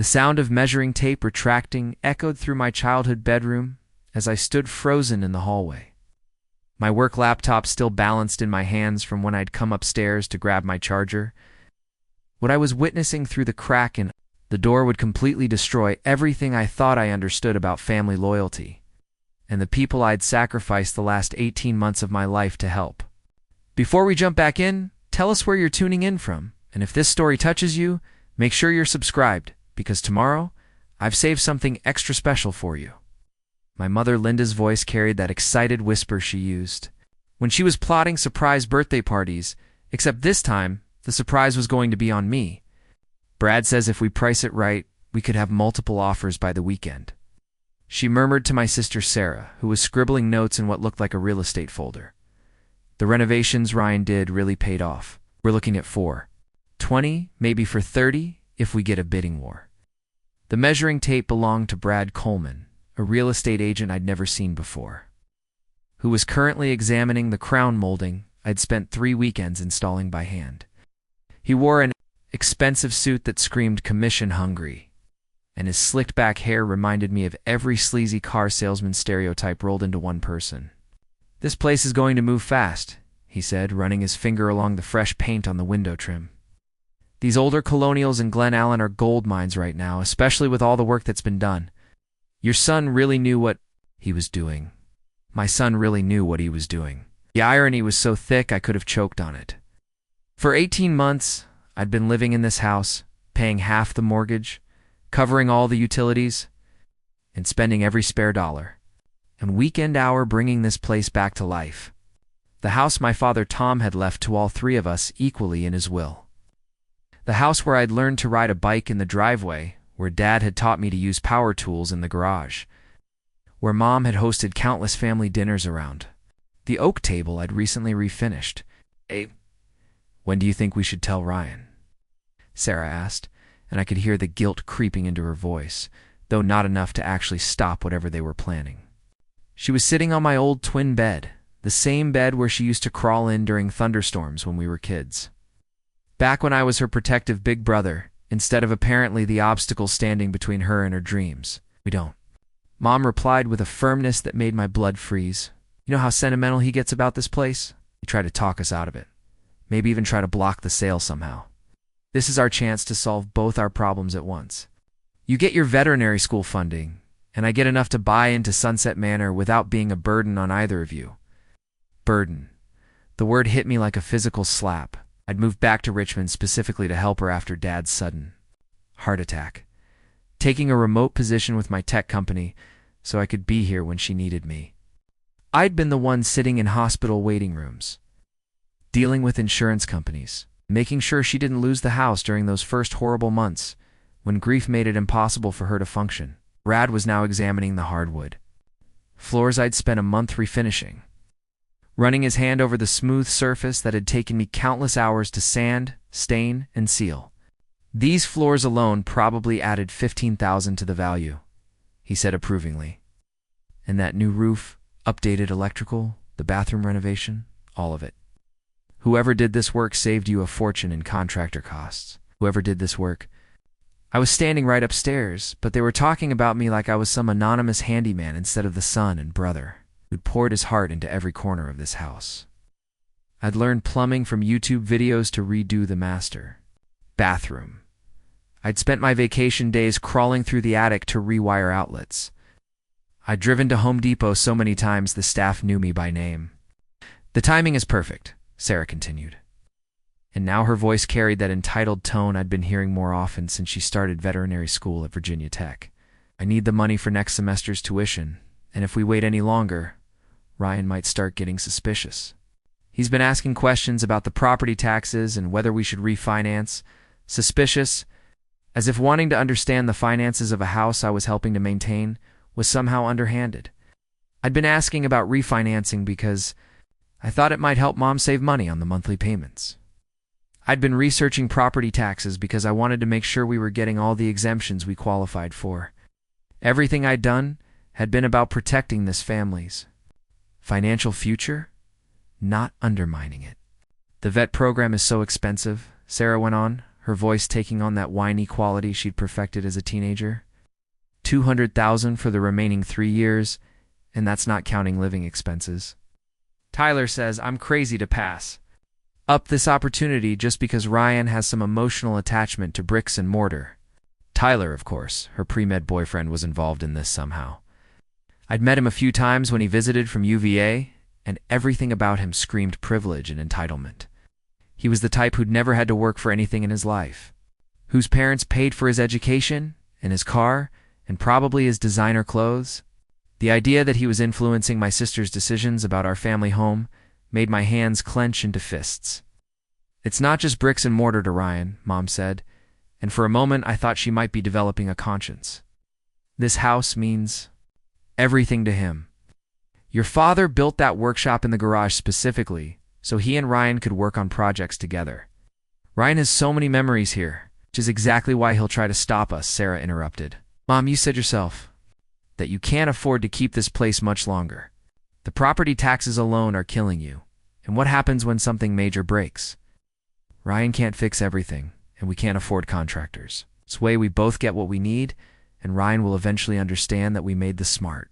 The sound of measuring tape retracting echoed through my childhood bedroom as I stood frozen in the hallway. My work laptop still balanced in my hands from when I'd come upstairs to grab my charger. What I was witnessing through the crack in the door would completely destroy everything I thought I understood about family loyalty and the people I'd sacrificed the last 18 months of my life to help. Before we jump back in, tell us where you're tuning in from, and if this story touches you, make sure you're subscribed, because tomorrow, I've saved something extra special for you. My mother Linda's voice carried that excited whisper she used when she was plotting surprise birthday parties, except this time, the surprise was going to be on me. Brad says if we price it right, we could have multiple offers by the weekend. She murmured to my sister Sarah, who was scribbling notes in what looked like a real estate folder. The renovations Ryan did really paid off. We're looking at 420, maybe for 30, if we get a bidding war. The measuring tape belonged to Brad Coleman, a real estate agent I'd never seen before, who was currently examining the crown molding I'd spent 3 weekends installing by hand. He wore an expensive suit that screamed commission hungry, and his slicked back hair reminded me of every sleazy car salesman stereotype rolled into one person. "This place is going to move fast," he said, running his finger along the fresh paint on the window trim. "These older colonials in Glen Allen are gold mines right now, especially with all the work that's been done. Your son really knew what he was doing." My son really knew what he was doing. The irony was so thick I could have choked on it. For 18 months, I'd been living in this house, paying half the mortgage, covering all the utilities, and spending every spare dollar and weekend hour bringing this place back to life. The house my father Tom had left to all 3 of us equally in his will. The house where I'd learned to ride a bike in the driveway, where Dad had taught me to use power tools in the garage, where Mom had hosted countless family dinners around. The oak table I'd recently refinished. "When do you think we should tell Ryan?" Sarah asked, and I could hear the guilt creeping into her voice, though not enough to actually stop whatever they were planning. She was sitting on my old twin bed, the same bed where she used to crawl in during thunderstorms when we were kids. Back when I was her protective big brother, instead of apparently the obstacle standing between her and her dreams. "We don't," Mom replied with a firmness that made my blood freeze. "You know how sentimental he gets about this place? He tried to talk us out of it. Maybe even try to block the sale somehow. This is our chance to solve both our problems at once. You get your veterinary school funding, and I get enough to buy into Sunset Manor without being a burden on either of you." Burden. The word hit me like a physical slap. I'd moved back to Richmond specifically to help her after Dad's sudden heart attack, taking a remote position with my tech company so I could be here when she needed me. I'd been the one sitting in hospital waiting rooms, dealing with insurance companies, making sure she didn't lose the house during those first horrible months when grief made it impossible for her to function. Brad was now examining the hardwood floors I'd spent a month refinishing, running his hand over the smooth surface that had taken me countless hours to sand, stain, and seal. "These floors alone probably added $15,000 to the value," he said approvingly. "And that new roof, updated electrical, the bathroom renovation, all of it. Whoever did this work saved you a fortune in contractor costs. Whoever did this work." I was standing right upstairs, but they were talking about me like I was some anonymous handyman instead of the son and brother who'd poured his heart into every corner of this house. I'd learned plumbing from YouTube videos to redo the master bathroom. I'd spent my vacation days crawling through the attic to rewire outlets. I'd driven to Home Depot so many times the staff knew me by name. "The timing is perfect," Sarah continued. And now her voice carried that entitled tone I'd been hearing more often since she started veterinary school at Virginia Tech. "I need the money for next semester's tuition, and if we wait any longer, Ryan might start getting suspicious. He's been asking questions about the property taxes and whether we should refinance. Suspicious, as if wanting to understand the finances of a house I was helping to maintain was somehow underhanded. I'd been asking about refinancing because I thought it might help Mom save money on the monthly payments. I'd been researching property taxes because I wanted to make sure we were getting all the exemptions we qualified for. Everything I'd done had been about protecting this family's financial future, not undermining it. "The vet program is so expensive," Sarah went on, her voice taking on that whiny quality she'd perfected as a teenager. 200,000 for the remaining 3 years, and that's not counting living expenses. Tyler says I'm crazy to pass up this opportunity just because Ryan has some emotional attachment to bricks and mortar. Tyler, of course, her pre-med boyfriend, was involved in this somehow. I'd met him a few times when he visited from UVA, and everything about him screamed privilege and entitlement. He was the type who'd never had to work for anything in his life, whose parents paid for his education and his car and probably his designer clothes. The idea that he was influencing my sister's decisions about our family home made my hands clench into fists. It's not just bricks and mortar to Ryan, Mom said, and for a moment I thought she might be developing a conscience. This house means everything to him. Your father built that workshop in the garage specifically so he and Ryan could work on projects together. Ryan has so many memories here, which is exactly why he'll try to stop us, Sarah interrupted. Mom, you said yourself that you can't afford to keep this place much longer. The property taxes alone are killing you. And what happens when something major breaks? Ryan can't fix everything, and we can't afford contractors. This way we both get what we need, and Ryan will eventually understand that we made the smart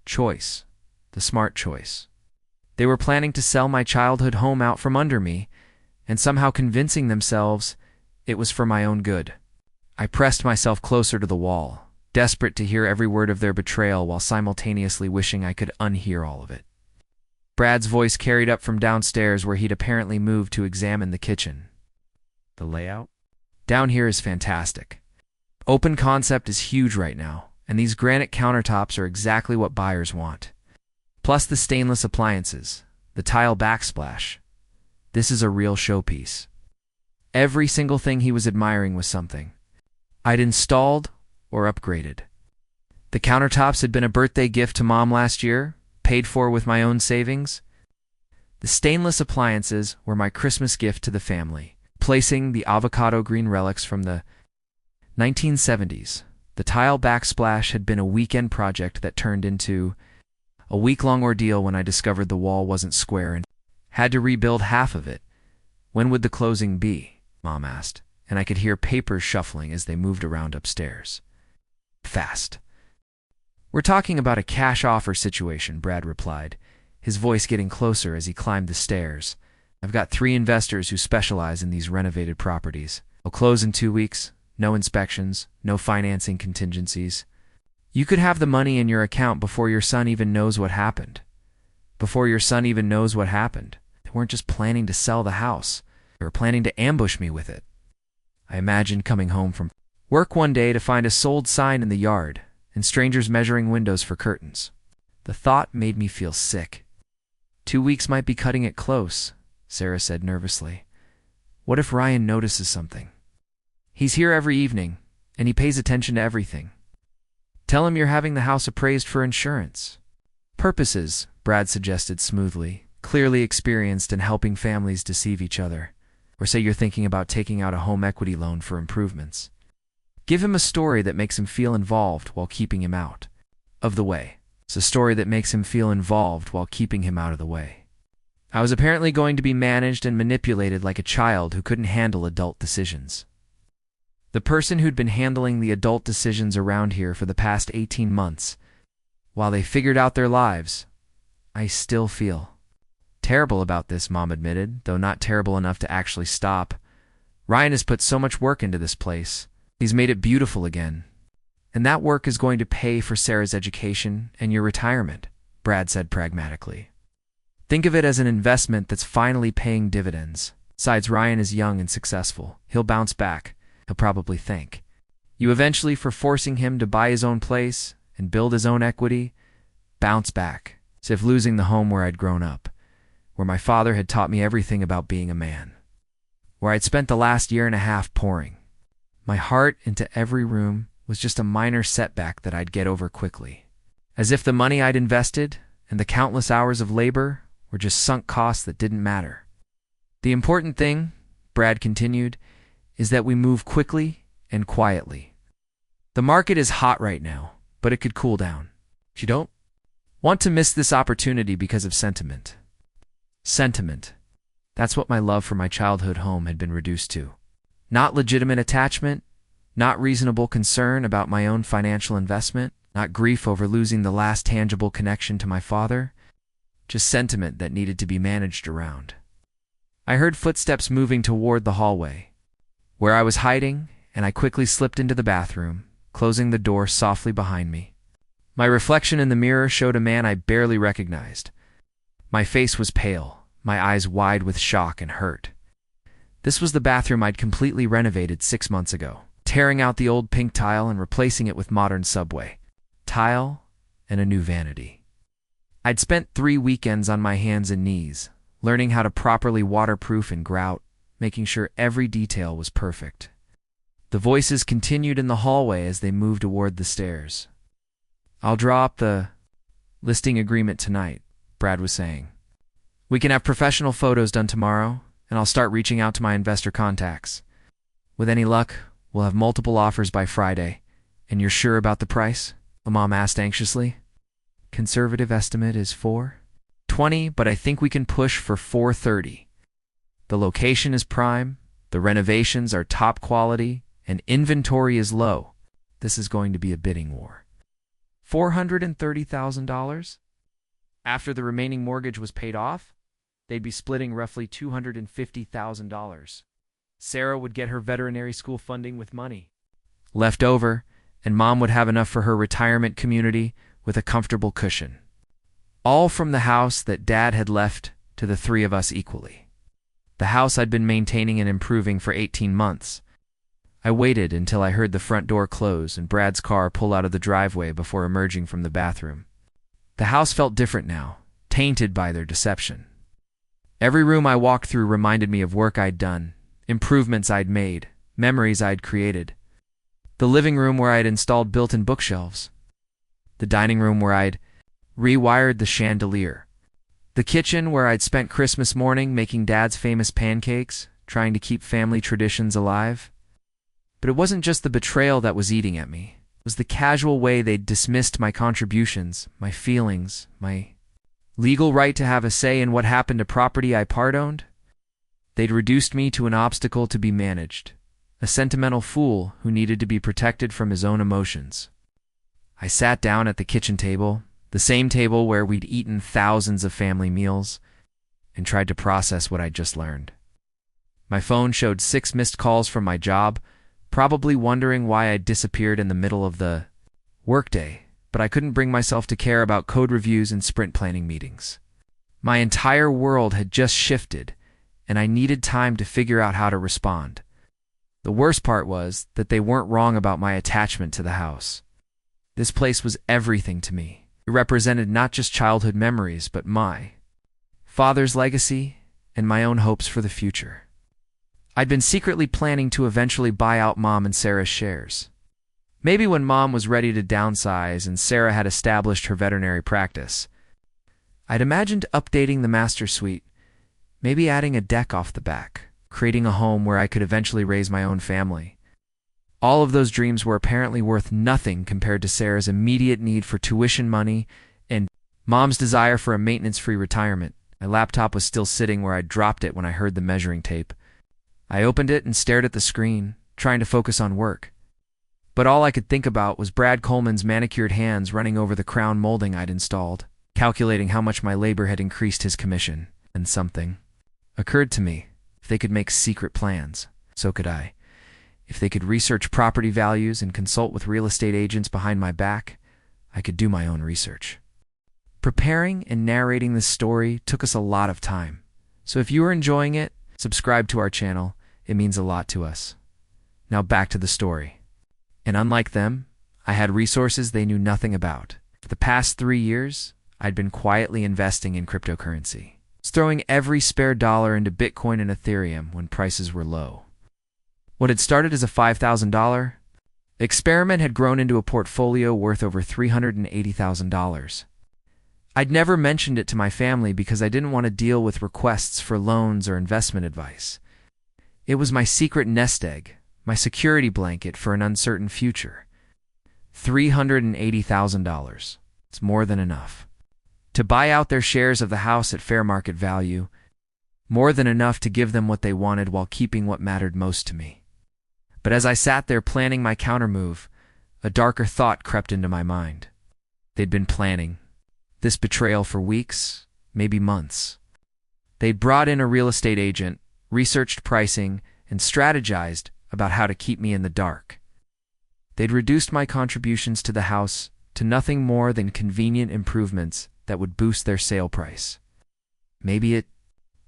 choice. The smart choice. They were planning to sell my childhood home out from under me, and somehow convincing themselves it was for my own good. I pressed myself closer to the wall, desperate to hear every word of their betrayal while simultaneously wishing I could unhear all of it. Brad's voice carried up from downstairs where he'd apparently moved to examine the kitchen. The layout? Down here is fantastic. Open concept is huge right now, and these granite countertops are exactly what buyers want. Plus the stainless appliances, the tile backsplash. This is a real showpiece. Every single thing he was admiring was something I'd installed or upgraded. The countertops had been a birthday gift to Mom last year, paid for with my own savings. The stainless appliances were my Christmas gift to the family, placing the avocado green relics from the 1970s. The tile backsplash had been a weekend project that turned into a week-long ordeal when I discovered the wall wasn't square and had to rebuild half of it. When would the closing be? Mom asked, and I could hear papers shuffling as they moved around upstairs. Fast. We're talking about a cash offer situation, Brad replied, his voice getting closer as he climbed the stairs. I've got 3 investors who specialize in these renovated properties. They'll close in 2 weeks, no inspections, no financing contingencies. You could have the money in your account before your son even knows what happened. Before your son even knows what happened. They weren't just planning to sell the house. They were planning to ambush me with it. I imagined coming home from work one day to find a sold sign in the yard and strangers measuring windows for curtains. The thought made me feel sick. 2 weeks might be cutting it close, Sarah said nervously. What if Ryan notices something? He's here every evening, and he pays attention to everything. Tell him you're having the house appraised for insurance purposes, Brad suggested smoothly, clearly experienced in helping families deceive each other. Or say you're thinking about taking out a home equity loan for improvements. Give him a story that makes him feel involved while keeping him out of the way. It's a story that makes him feel involved while keeping him out of the way. I was apparently going to be managed and manipulated like a child who couldn't handle adult decisions. The person who'd been handling the adult decisions around here for the past 18 months, while they figured out their lives, I still feel terrible about this, Mom admitted, though not terrible enough to actually stop. Ryan has put so much work into this place. He's made it beautiful again. And that work is going to pay for Sarah's education and your retirement, Brad said pragmatically. Think of it as an investment that's finally paying dividends. Besides, Ryan is young and successful. He'll bounce back. He'll probably thank you eventually for forcing him to buy his own place and build his own equity. Bounce back, as if losing the home where I'd grown up, where my father had taught me everything about being a man, where I'd spent the last year and a half pouring my heart into every room was just a minor setback that I'd get over quickly. As if the money I'd invested and the countless hours of labor were just sunk costs that didn't matter. The important thing, Brad continued, is that we move quickly and quietly. The market is hot right now, but it could cool down. You don't want to miss this opportunity because of sentiment. Sentiment. That's what my love for my childhood home had been reduced to. Not legitimate attachment, not reasonable concern about my own financial investment, not grief over losing the last tangible connection to my father, just sentiment that needed to be managed around. I heard footsteps moving toward the hallway, where I was hiding, and I quickly slipped into the bathroom, closing the door softly behind me. My reflection in the mirror showed a man I barely recognized. My face was pale, my eyes wide with shock and hurt. This was the bathroom I'd completely renovated 6 months ago, tearing out the old pink tile and replacing it with modern subway tile and a new vanity. I'd spent 3 weekends on my hands and knees, learning how to properly waterproof and grout, making sure every detail was perfect. The voices continued in the hallway as they moved toward the stairs. "I'll draw up the listing agreement tonight," Brad was saying. "We can have professional photos done tomorrow, and I'll start reaching out to my investor contacts. With any luck, we'll have multiple offers by Friday. And you're sure about the price?" Mom asked anxiously. "Conservative estimate is $420, but I think we can push for $430. The location is prime, the renovations are top quality, and inventory is low. This is going to be a bidding war." $430,000? After the remaining mortgage was paid off, they'd be splitting roughly $250,000. Sarah would get her veterinary school funding with money left over, and Mom would have enough for her retirement community with a comfortable cushion. All from the house that Dad had left to the 3 of us equally. The house I'd been maintaining and improving for 18 months. I waited until I heard the front door close and Brad's car pull out of the driveway before emerging from the bathroom. The house felt different now, tainted by their deception. Every room I walked through reminded me of work I'd done, improvements I'd made, memories I'd created. The living room where I'd installed built-in bookshelves. The dining room where I'd rewired the chandelier. The kitchen where I'd spent Christmas morning making Dad's famous pancakes, trying to keep family traditions alive. But it wasn't just the betrayal that was eating at me. It was the casual way they'd dismissed my contributions, my feelings, my legal right to have a say in what happened to property I part-owned. They'd reduced me to an obstacle to be managed, a sentimental fool who needed to be protected from his own emotions. I sat down at the kitchen table, the same table where we'd eaten thousands of family meals, and tried to process what I'd just learned. My phone showed 6 missed calls from my job, probably wondering why I'd disappeared in the middle of the workday, but I couldn't bring myself to care about code reviews and sprint planning meetings. My entire world had just shifted, and I needed time to figure out how to respond. The worst part was that they weren't wrong about my attachment to the house. This place was everything to me. It represented not just childhood memories, but my father's legacy and my own hopes for the future. I'd been secretly planning to eventually buy out Mom and Sarah's shares. Maybe when Mom was ready to downsize and Sarah had established her veterinary practice. I'd imagined updating the master suite, maybe adding a deck off the back, creating a home where I could eventually raise my own family. All of those dreams were apparently worth nothing compared to Sarah's immediate need for tuition money and Mom's desire for a maintenance-free retirement. My laptop was still sitting where I'd dropped it when I heard the measuring tape. I opened it and stared at the screen, trying to focus on work. But all I could think about was Brad Coleman's manicured hands running over the crown molding I'd installed, calculating how much my labor had increased his commission. And something occurred to me. If they could make secret plans, so could I. If they could research property values and consult with real estate agents behind my back, I could do my own research. Preparing and narrating this story took us a lot of time. So if you are enjoying it, subscribe to our channel. It means a lot to us. Now back to the story. And unlike them, I had resources they knew nothing about. For the past 3 years, I'd been quietly investing in cryptocurrency, throwing every spare dollar into Bitcoin and Ethereum when prices were low. What had started as a $5,000 experiment had grown into a portfolio worth over $380,000. I'd never mentioned it to my family because I didn't want to deal with requests for loans or investment advice. It was my secret nest egg, my security blanket for an uncertain future. $380,000. It's more than enough to buy out their shares of the house at fair market value, more than enough to give them what they wanted while keeping what mattered most to me. But as I sat there planning my countermove, a darker thought crept into my mind. They'd been planning this betrayal for weeks, maybe months. They'd brought in a real estate agent, researched pricing, and strategized about how to keep me in the dark. They'd reduced my contributions to the house to nothing more than convenient improvements that would boost their sale price. Maybe it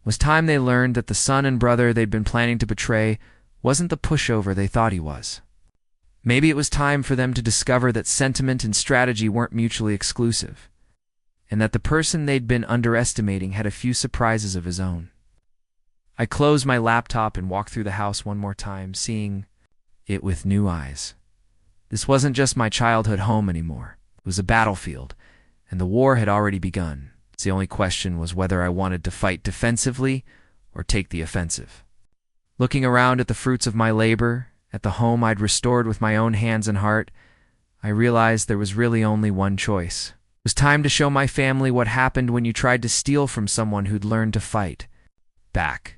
was time they learned that the son and brother they'd been planning to betray wasn't the pushover they thought he was. Maybe it was time for them to discover that sentiment and strategy weren't mutually exclusive, and that the person they'd been underestimating had a few surprises of his own. I closed my laptop and walked through the house one more time, seeing it with new eyes. This wasn't just my childhood home anymore. It was a battlefield, and the war had already begun. The only question was whether I wanted to fight defensively or take the offensive. Looking around at the fruits of my labor, at the home I'd restored with my own hands and heart, I realized there was really only one choice. It was time to show my family what happened when you tried to steal from someone who'd learned to fight back.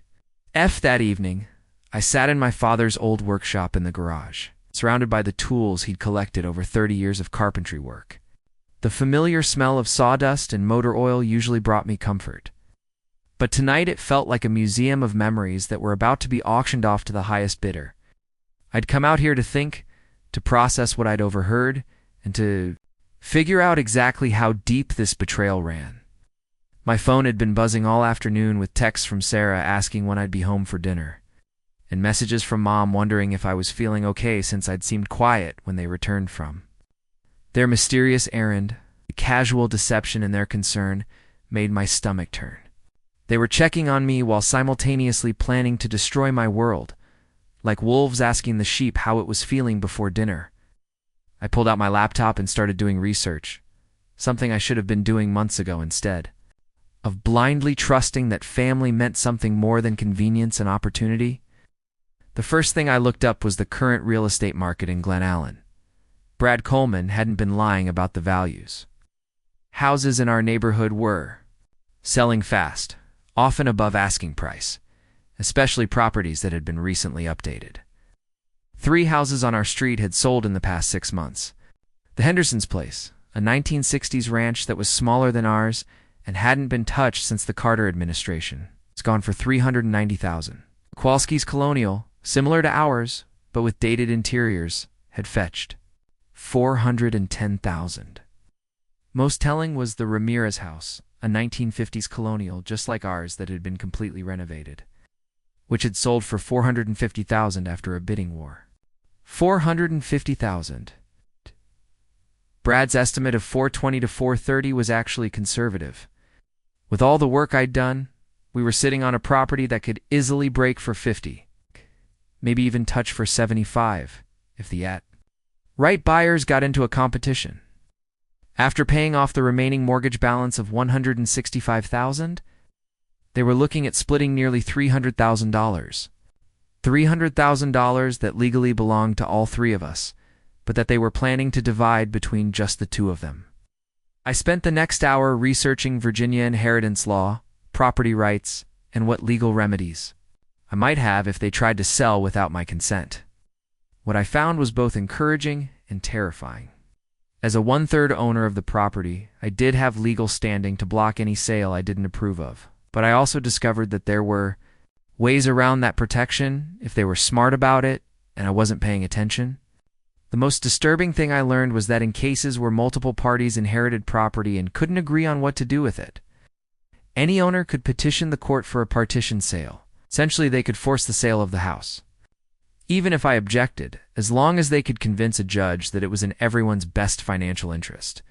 That evening, I sat in my father's old workshop in the garage, surrounded by the tools he'd collected over 30 years of carpentry work. The familiar smell of sawdust and motor oil usually brought me comfort. But tonight it felt like a museum of memories that were about to be auctioned off to the highest bidder. I'd come out here to think, to process what I'd overheard, and to figure out exactly how deep this betrayal ran. My phone had been buzzing all afternoon with texts from Sarah asking when I'd be home for dinner, and messages from Mom wondering if I was feeling okay since I'd seemed quiet when they returned from their mysterious errand. The casual deception in their concern made my stomach turn. They were checking on me while simultaneously planning to destroy my world, like wolves asking the sheep how it was feeling before dinner. I pulled out my laptop and started doing research, something I should have been doing months ago instead of blindly trusting that family meant something more than convenience and opportunity. The first thing I looked up was the current real estate market in Glen Allen. Brad Coleman hadn't been lying about the values. Houses in our neighborhood were selling fast, often above asking price, especially properties that had been recently updated. 3 houses on our street had sold in the past 6 months. The Henderson's place, a 1960s ranch that was smaller than ours and hadn't been touched since the Carter administration, it's gone for $390,000. Kowalski's Colonial, similar to ours, but with dated interiors, had fetched $410,000. Most telling was the Ramirez house, a 1950s colonial just like ours that had been completely renovated, which had sold for $450,000 after a bidding war. $450,000. Brad's estimate of $420 to $430 was actually conservative. With all the work I'd done, we were sitting on a property that could easily break for $50, maybe even touch for $75, if the right buyers got into a competition. After paying off the remaining mortgage balance of $165,000, they were looking at splitting nearly $300,000. $300,000 that legally belonged to all 3 of us, but that they were planning to divide between just the 2 of them. I spent the next hour researching Virginia inheritance law, property rights, and what legal remedies I might have if they tried to sell without my consent. What I found was both encouraging and terrifying. As a 1/3 owner of the property, I did have legal standing to block any sale I didn't approve of, but I also discovered that there were ways around that protection if they were smart about it and I wasn't paying attention. The most disturbing thing I learned was that in cases where multiple parties inherited property and couldn't agree on what to do with it, any owner could petition the court for a partition sale. Essentially, they could force the sale of the house. Even if I objected, as long as they could convince a judge that it was in everyone's best financial interest.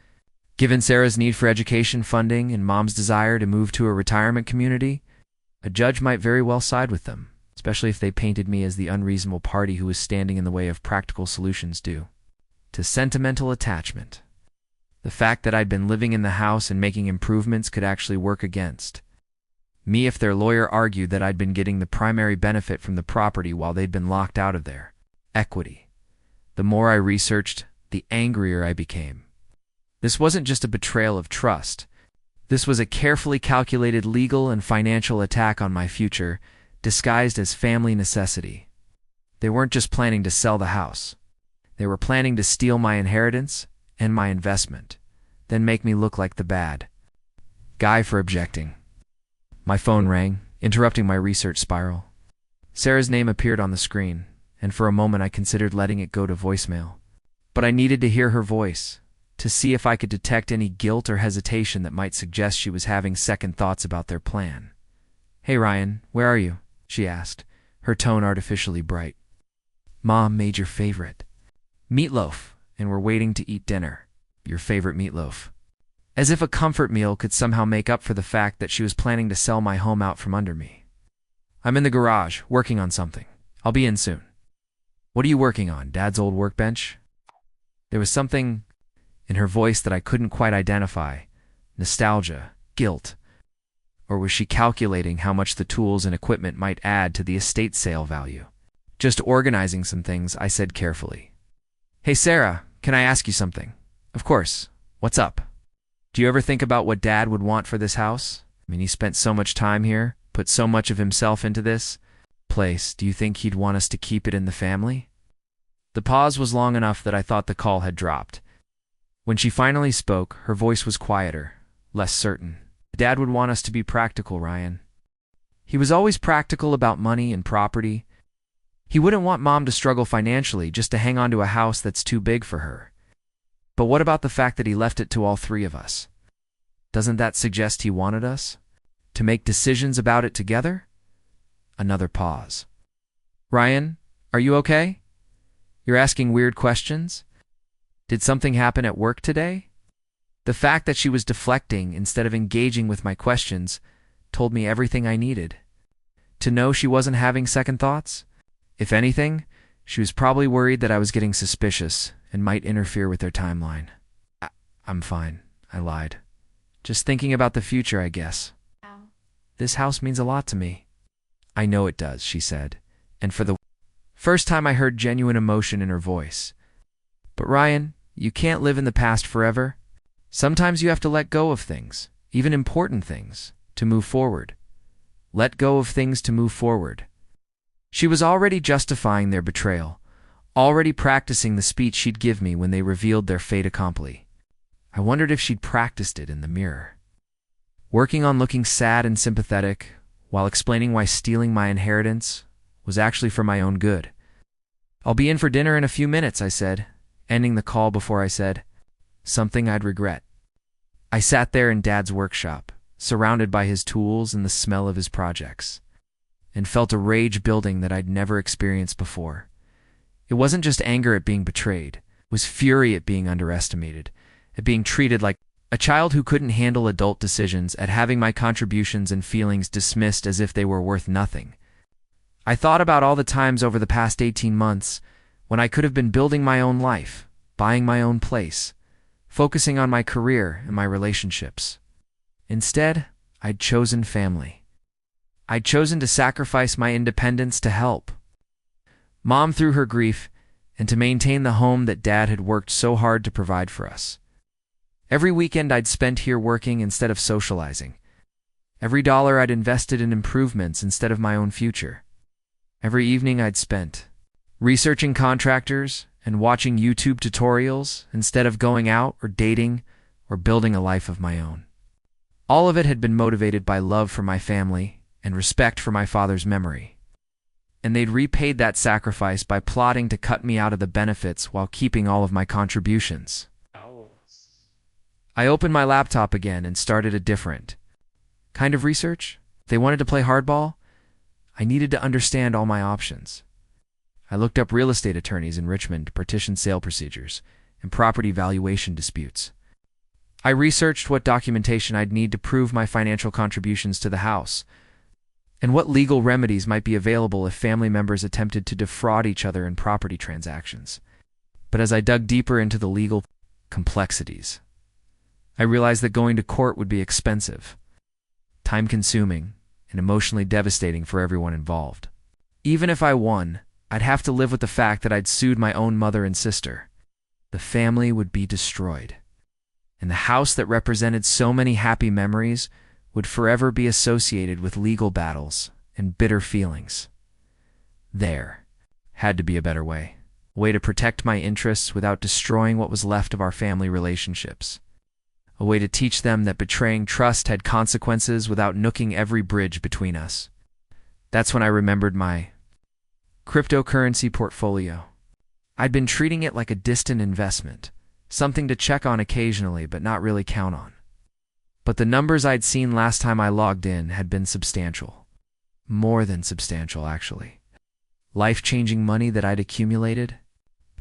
Given Sarah's need for education funding and Mom's desire to move to a retirement community, a judge might very well side with them, especially if they painted me as the unreasonable party who was standing in the way of practical solutions due to sentimental attachment. The fact that I'd been living in the house and making improvements could actually work against me if their lawyer argued that I'd been getting the primary benefit from the property while they'd been locked out of their equity. The more I researched, the angrier I became. This wasn't just a betrayal of trust. This was a carefully calculated legal and financial attack on my future, disguised as family necessity. They weren't just planning to sell the house. They were planning to steal my inheritance and my investment, then make me look like the bad guy for objecting. My phone rang, interrupting my research spiral. Sarah's name appeared on the screen, and for a moment I considered letting it go to voicemail. But I needed to hear her voice, to see if I could detect any guilt or hesitation that might suggest she was having second thoughts about their plan. "Hey Ryan, where are you?" she asked, her tone artificially bright. "Mom made your favorite meatloaf, and we're waiting to eat dinner." Your favorite meatloaf. As if a comfort meal could somehow make up for the fact that she was planning to sell my home out from under me. "I'm in the garage, working on something. I'll be in soon." "What are you working on, Dad's old workbench?" There was something in her voice that I couldn't quite identify. Nostalgia, guilt, or was she calculating how much the tools and equipment might add to the estate sale value? "Just organizing some things," I said carefully. "Hey Sarah, can I ask you something?" "Of course. What's up?" "Do you ever think about what Dad would want for this house? I mean, he spent so much time here, put so much of himself into this place. Do you think he'd want us to keep it in the family?" The pause was long enough that I thought the call had dropped. When she finally spoke, her voice was quieter, less certain. "Dad would want us to be practical, Ryan. He was always practical about money and property. He wouldn't want Mom to struggle financially just to hang on to a house that's too big for her. But what about the fact that he left it to all three of us? Doesn't that suggest he wanted us to make decisions about it together?" Another pause. "Ryan, are you okay? You're asking weird questions? Did something happen at work today?" The fact that she was deflecting instead of engaging with my questions told me everything I needed. To know she wasn't having second thoughts? If anything, she was probably worried that I was getting suspicious and might interfere with their timeline. I'm fine," I lied. "Just thinking about the future, I guess. This house means a lot to me." "I know it does," she said, and for the first time I heard genuine emotion in her voice. "But Ryan, you can't live in the past forever. Sometimes you have to let go of things, even important things, to move forward. Let go of things to move forward." She was already justifying their betrayal, already practicing the speech she'd give me when they revealed their fait accompli. I wondered if she'd practiced it in the mirror, working on looking sad and sympathetic, while explaining why stealing my inheritance was actually for my own good. "I'll be in for dinner in a few minutes," I said, ending the call before I said something I'd regret. I sat there in Dad's workshop, surrounded by his tools and the smell of his projects, and felt a rage building that I'd never experienced before. It wasn't just anger at being betrayed. It was fury at being underestimated, at being treated like a child who couldn't handle adult decisions, at having my contributions and feelings dismissed as if they were worth nothing. I thought about all the times over the past 18 months when I could have been building my own life, buying my own place, focusing on my career and my relationships. Instead, I'd chosen family. I'd chosen to sacrifice my independence to help Mom through her grief and to maintain the home that Dad had worked so hard to provide for us. Every weekend I'd spent here working instead of socializing. Every dollar I'd invested in improvements instead of my own future. Every evening I'd spent researching contractors and watching YouTube tutorials instead of going out or dating or building a life of my own. All of it had been motivated by love for my family and respect for my father's memory. And they'd repaid that sacrifice by plotting to cut me out of the benefits while keeping all of my contributions. I opened my laptop again and started a different kind of research. They wanted to play hardball. I needed to understand all my options. I looked up real estate attorneys in Richmond, partition sale procedures, and property valuation disputes. I researched what documentation I'd need to prove my financial contributions to the house, and what legal remedies might be available if family members attempted to defraud each other in property transactions. But as I dug deeper into the legal complexities, I realized that going to court would be expensive, time-consuming, and emotionally devastating for everyone involved. Even if I won, I'd have to live with the fact that I'd sued my own mother and sister. The family would be destroyed, and the house that represented so many happy memories would forever be associated with legal battles and bitter feelings. There, Had to be a better way. A way to protect my interests without destroying what was left of our family relationships. A way to teach them that betraying trust had consequences without nooking every bridge between us. That's when I remembered my cryptocurrency portfolio. I'd been treating it like a distant investment, something to check on occasionally but not really count on. But the numbers I'd seen last time I logged in had been substantial. More than substantial, actually. Life-changing money that I'd accumulated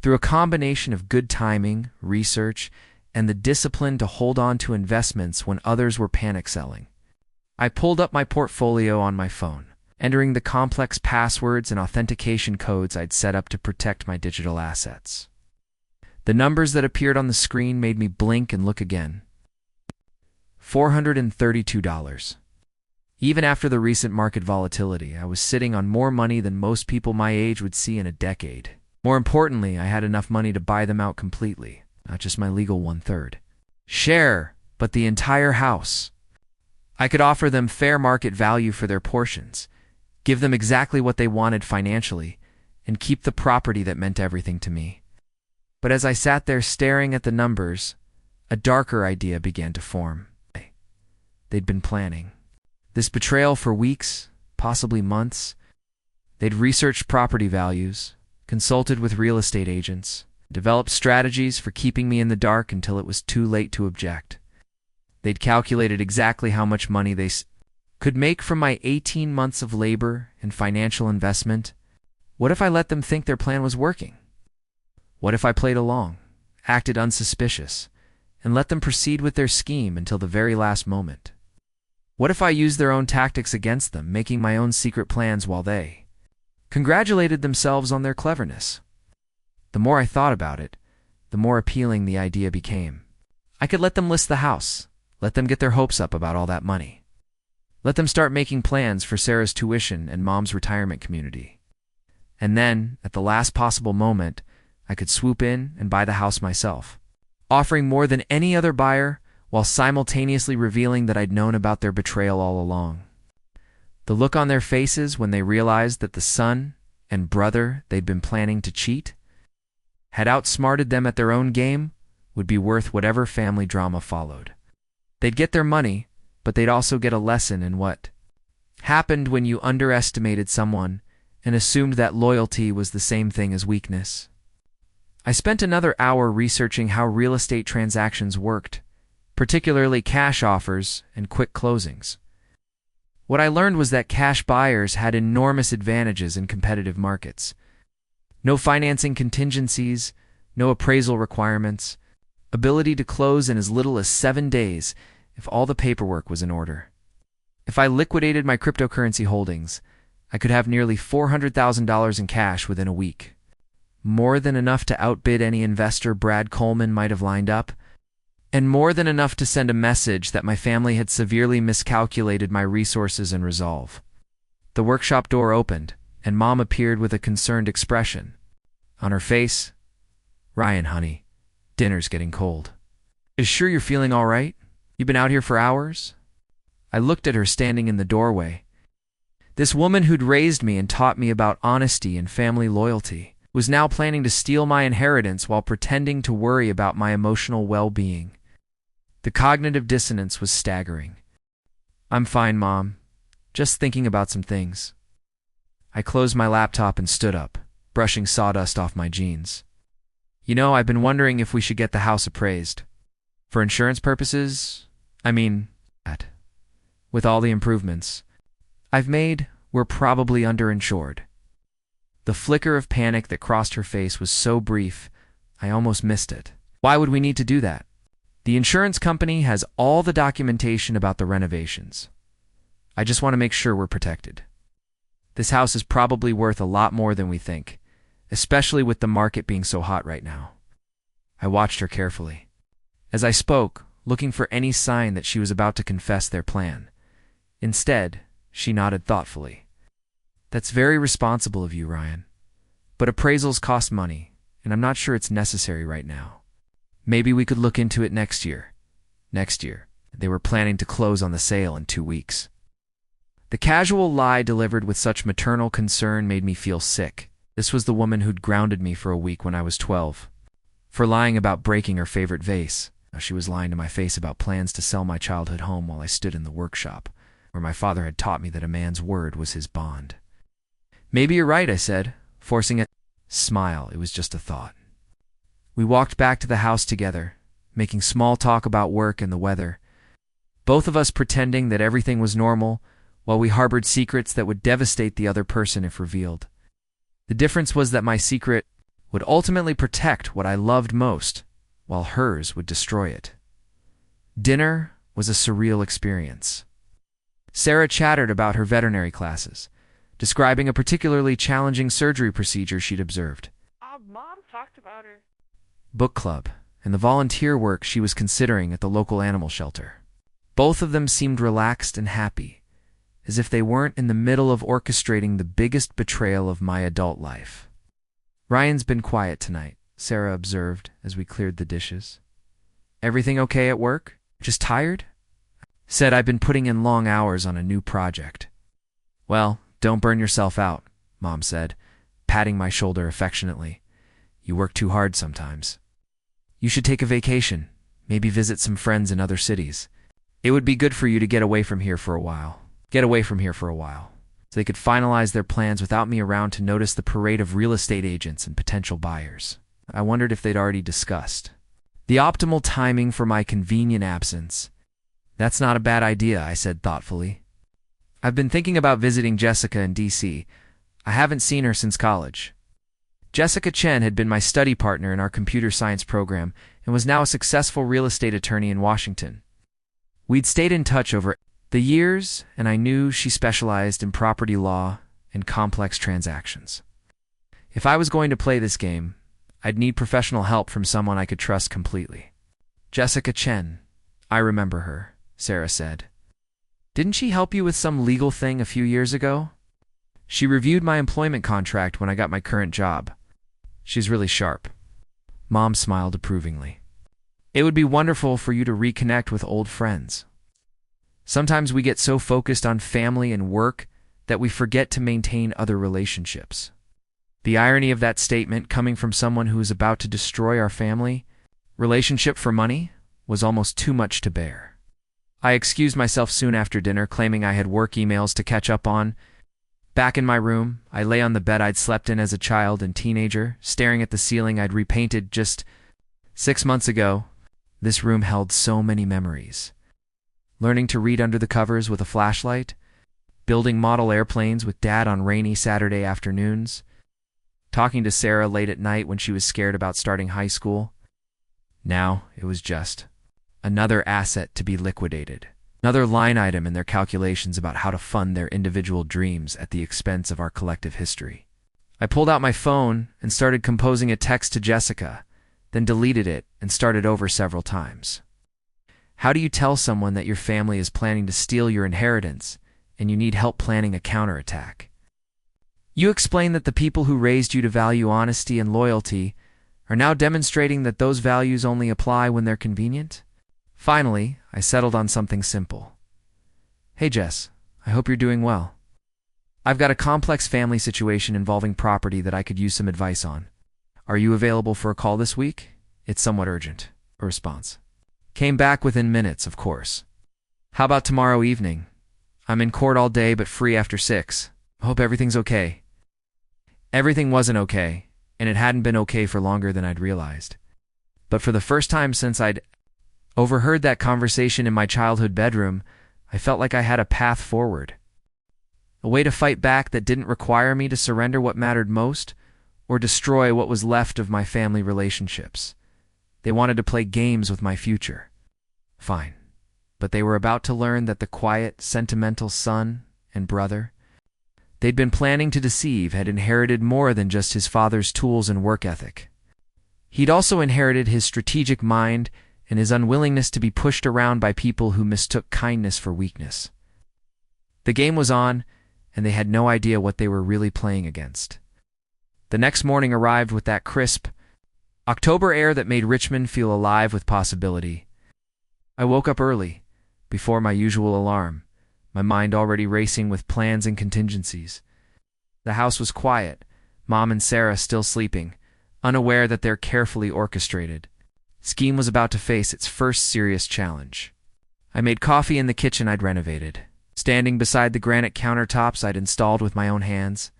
through a combination of good timing, research, and the discipline to hold on to investments when others were panic selling. I pulled up my portfolio on my phone, entering the complex passwords and authentication codes I'd set up to protect my digital assets. The numbers that appeared on the screen made me blink and look again. $432. Even after the recent market volatility, I was sitting on more money than most people my age would see in a decade. More importantly, I had enough money to buy them out completely, not just my legal 1/3 share, but the entire house. I could offer them fair market value for their portions, give them exactly what they wanted financially, and keep the property that meant everything to me. But as I sat there staring at the numbers, a darker idea began to form. They'd been planning this betrayal for weeks, possibly months. They'd researched property values, consulted with real estate agents, developed strategies for keeping me in the dark until it was too late to object. They'd calculated exactly how much money they could make from my 18 months of labor and financial investment. What if I let them think their plan was working? What if I played along, acted unsuspicious, and let them proceed with their scheme until the very last moment? What if I used their own tactics against them, making my own secret plans while they congratulated themselves on their cleverness? The more I thought about it, the more appealing the idea became. I could let them list the house, let them get their hopes up about all that money. Let them start making plans for Sarah's tuition and Mom's retirement community. And then, at the last possible moment, I could swoop in and buy the house myself, offering more than any other buyer while simultaneously revealing that I'd known about their betrayal all along. The look on their faces when they realized that the son and brother they'd been planning to cheat had outsmarted them at their own game would be worth whatever family drama followed. They'd get their money, but they'd also get a lesson in what happened when you underestimated someone and assumed that loyalty was the same thing as weakness. I spent another hour researching how real estate transactions worked, particularly cash offers and quick closings. What I learned was that cash buyers had enormous advantages in competitive markets. No financing contingencies, no appraisal requirements, ability to close in as little as 7 days if all the paperwork was in order. If I liquidated my cryptocurrency holdings, I could have nearly $400,000 in cash within a week. More than enough to outbid any investor Brad Coleman might have lined up, and more than enough to send a message that my family had severely miscalculated my resources and resolve. The workshop door opened, and Mom appeared with a concerned expression. On her face, "Ryan, honey, dinner's getting cold. Is sure you're feeling all right? You've been out here for hours?" I looked at her standing in the doorway. This woman who'd raised me and taught me about honesty and family loyalty was now planning to steal my inheritance while pretending to worry about my emotional well-being. The cognitive dissonance was staggering. "I'm fine, Mom. Just thinking about some things." I closed my laptop and stood up, brushing sawdust off my jeans. "You know, I've been wondering if we should get the house appraised. For insurance purposes, with all the improvements I've made, we're probably underinsured." The flicker of panic that crossed her face was so brief, I almost missed it. "Why would we need to do that? The insurance company has all the documentation about the renovations. I just want to make sure we're protected. This house is probably worth a lot more than we think, especially with the market being so hot right now." I watched her carefully. As I spoke, looking for any sign that she was about to confess their plan. Instead, she nodded thoughtfully. "That's very responsible of you, Ryan. But appraisals cost money, and I'm not sure it's necessary right now. Maybe we could look into it next year." Next year. They were planning to close on the sale in 2 weeks. The casual lie delivered with such maternal concern made me feel sick. This was the woman who'd grounded me for a week when I was 12. For lying about breaking her favorite vase. She was lying to my face about plans to sell my childhood home while I stood in the workshop, where my father had taught me that a man's word was his bond. Maybe you're right, I said, forcing a smile. It was just a thought. We walked back to the house together, making small talk about work and the weather, both of us pretending that everything was normal, while we harbored secrets that would devastate the other person if revealed. The difference was that my secret would ultimately protect what I loved most, while hers would destroy it. Dinner was a surreal experience. Sarah chattered about her veterinary classes, describing a particularly challenging surgery procedure she'd observed. Mom talked about her Book club, and the volunteer work she was considering at the local animal shelter. Both of them seemed relaxed and happy, as if they weren't in the middle of orchestrating the biggest betrayal of my adult life. Ryan's been quiet tonight, Sarah observed as we cleared the dishes. Everything okay at work? Just tired? Said I've been putting in long hours on a new project. Well, don't burn yourself out, Mom said, patting my shoulder affectionately. You work too hard sometimes. You should take a vacation, maybe visit some friends in other cities. It would be good for you to get away from here for a while. So they could finalize their plans without me around to notice the parade of real estate agents and potential buyers. I wondered if they'd already discussed the optimal timing for my convenient absence. That's not a bad idea, I said thoughtfully. I've been thinking about visiting Jessica in D.C. I haven't seen her since college. Jessica Chen had been my study partner in our computer science program and was now a successful real estate attorney in Washington. We'd stayed in touch over the years, and I knew she specialized in property law and complex transactions. If I was going to play this game, I'd need professional help from someone I could trust completely. Jessica Chen. I remember her, Sarah said. Didn't she help you with some legal thing a few years ago? She reviewed my employment contract when I got my current job. She's really sharp. Mom smiled approvingly. It would be wonderful for you to reconnect with old friends. Sometimes we get so focused on family and work that we forget to maintain other relationships. The irony of that statement coming from someone who is about to destroy our family relationship for money was almost too much to bear. I excused myself soon after dinner, claiming I had work emails to catch up on. Back in my room, I lay on the bed I'd slept in as a child and teenager, staring at the ceiling I'd repainted just 6 months ago. This room held so many memories. Learning to read under the covers with a flashlight, building model airplanes with Dad on rainy Saturday afternoons, talking to Sarah late at night when she was scared about starting high school. Now it was just another asset to be liquidated, another line item in their calculations about how to fund their individual dreams at the expense of our collective history. I pulled out my phone and started composing a text to Jessica, then deleted it and started over several times. How do you tell someone that your family is planning to steal your inheritance and you need help planning a counterattack? You explain that the people who raised you to value honesty and loyalty are now demonstrating that those values only apply when they're convenient? Finally, I settled on something simple. Hey Jess, I hope you're doing well. I've got a complex family situation involving property that I could use some advice on. Are you available for a call this week? It's somewhat urgent. A response came back within minutes, of course. How about tomorrow evening? I'm in court all day but free after 6. Hope everything's okay. Everything wasn't okay, and it hadn't been okay for longer than I'd realized. But for the first time since I'd overheard that conversation in my childhood bedroom, I felt like I had a path forward. A way to fight back that didn't require me to surrender what mattered most or destroy what was left of my family relationships. They wanted to play games with my future. Fine. But they were about to learn that the quiet, sentimental son and brother they'd been planning to deceive had inherited more than just his father's tools and work ethic. He'd also inherited his strategic mind and his unwillingness to be pushed around by people who mistook kindness for weakness. The game was on, and they had no idea what they were really playing against. The next morning arrived with that crisp October air that made Richmond feel alive with possibility. I woke up early, before my usual alarm, my mind already racing with plans and contingencies. The house was quiet, Mom and Sarah still sleeping, unaware that their carefully orchestrated scheme was about to face its first serious challenge. I made coffee in the kitchen I'd renovated, standing beside the granite countertops I'd installed with my own hands,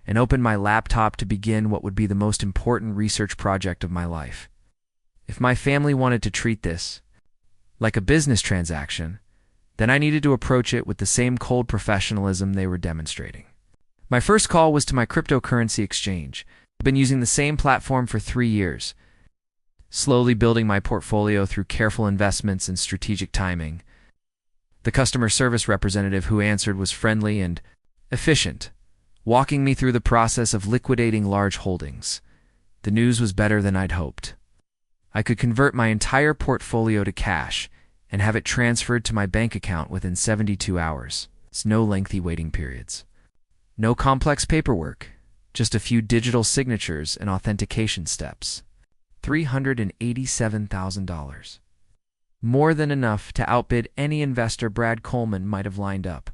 and opened my laptop to begin what would be the most important research project of my life. If my family wanted to treat this like a business transaction, then I needed to approach it with the same cold professionalism they were demonstrating. My first call was to my cryptocurrency exchange. I've been using the same platform for 3 years, slowly building my portfolio through careful investments and strategic timing. The customer service representative who answered was friendly and efficient, walking me through the process of liquidating large holdings. The news was better than I'd hoped. I could convert my entire portfolio to cash and have it transferred to my bank account within 72 hours. It's no lengthy waiting periods. No complex paperwork, just a few digital signatures and authentication steps. $387,000. More than enough to outbid any investor Brad Coleman might have lined up.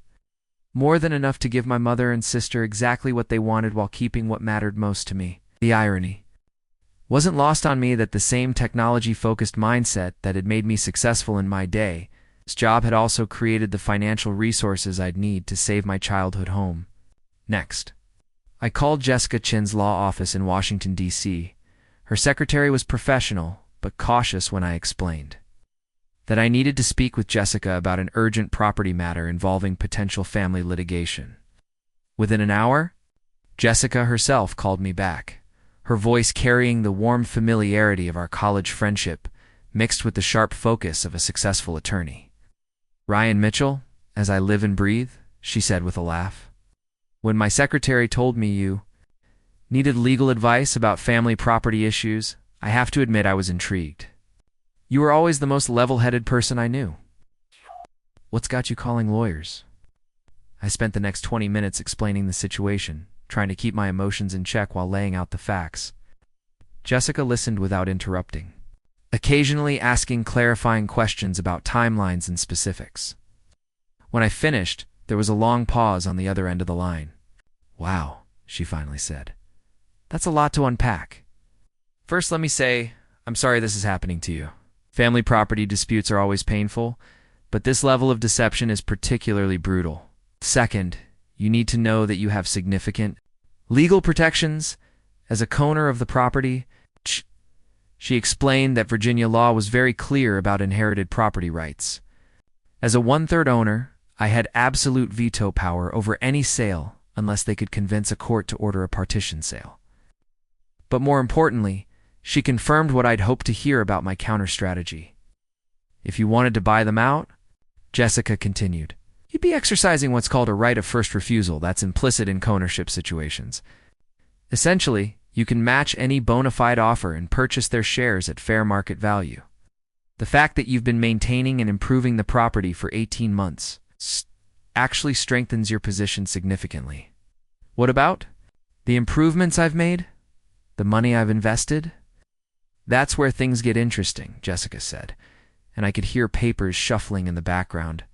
More than enough to give my mother and sister exactly what they wanted while keeping what mattered most to me. The irony wasn't lost on me that the same technology-focused mindset that had made me successful in my day, this job had also created the financial resources I'd need to save my childhood home. Next, I called Jessica Chin's law office in Washington, D.C. Her secretary was professional, but cautious when I explained that I needed to speak with Jessica about an urgent property matter involving potential family litigation. Within an hour, Jessica herself called me back, her voice carrying the warm familiarity of our college friendship, mixed with the sharp focus of a successful attorney. "Ryan Mitchell, as I live and breathe," she said with a laugh. "When my secretary told me you needed legal advice about family property issues, I have to admit I was intrigued. You were always the most level-headed person I knew. What's got you calling lawyers?" I spent the next 20 minutes explaining the situation, trying to keep my emotions in check while laying out the facts. Jessica listened without interrupting, occasionally asking clarifying questions about timelines and specifics. When I finished, there was a long pause on the other end of the line. "Wow," she finally said. "That's a lot to unpack. First, let me say, I'm sorry this is happening to you. Family property disputes are always painful, but this level of deception is particularly brutal. Second, you need to know that you have significant legal protections as a co-owner of the property." She explained that Virginia law was very clear about inherited property rights. As a one-third owner, I had absolute veto power over any sale unless they could convince a court to order a partition sale. But more importantly, she confirmed what I'd hoped to hear about my counter-strategy. "If you wanted to buy them out," Jessica continued, "you'd be exercising what's called a right of first refusal that's implicit in co-ownership situations. Essentially, you can match any bona fide offer and purchase their shares at fair market value. The fact that you've been maintaining and improving the property for 18 months actually strengthens your position significantly." "What about the improvements I've made? The money I've invested?" "That's where things get interesting," Jessica said, and I could hear papers shuffling in the background.